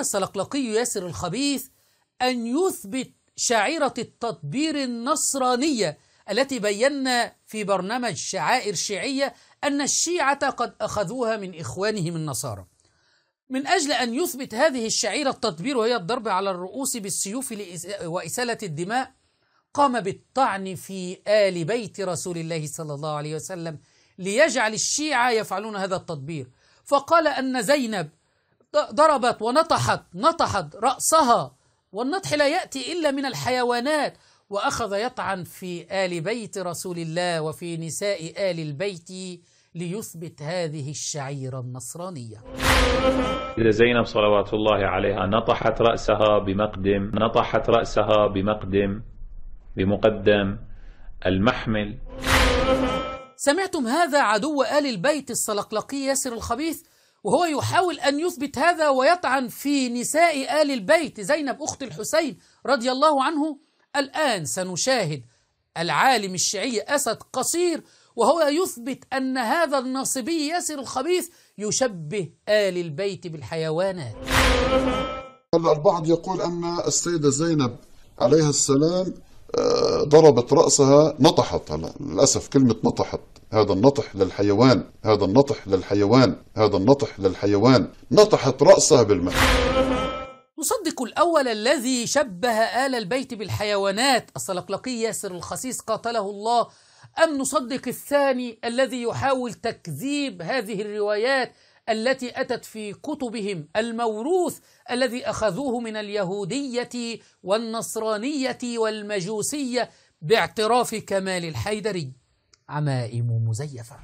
السلقلقي ياسر الخبيث أن يثبت شعيرة التطبير النصرانية التي بينا في برنامج شعائر شيعية أن الشيعة قد أخذوها من إخوانهم النصارى. من أجل أن يثبت هذه الشعيرة التطبير، وهي الضرب على الرؤوس بالسيوف وإسالة الدماء، قام بالطعن في آل بيت رسول الله صلى الله عليه وسلم ليجعل الشيعة يفعلون هذا التطبير. فقال أن زينب ضربت ونطحت رأسها، والنطح لا يأتي إلا من الحيوانات، وأخذ يطعن في آل بيت رسول الله وفي نساء آل البيت ليثبت هذه الشعيرة النصرانية. إذا زينب صلوات الله عليها نطحت رأسها بمقدم المحمل. سمعتم هذا عدو آل البيت السلقلقي ياسر الخبيث وهو يحاول أن يثبت هذا ويطعن في نساء آل البيت، زينب أخت الحسين رضي الله عنه. الآن سنشاهد العالم الشيعي أسد قصير وهو يثبت أن هذا الناصبي ياسر الخبيث يشبه آل البيت بالحيوانات. البعض يقول أن السيدة زينب عليها السلام ضربت رأسها، نطحت. للأسف كلمة نطحت، هذا النطح للحيوان، نطحت رأسها بالماء. نصدق الأول الذي شبه آل البيت بالحيوانات السلقلقي ياسر الخسيس قاتله الله، أم نصدق الثاني الذي يحاول تكذيب هذه الروايات التي أتت في كتبهم الموروث الذي أخذوه من اليهودية والنصرانية والمجوسية باعتراف كمال الحيدري؟ عمائم مزيفة.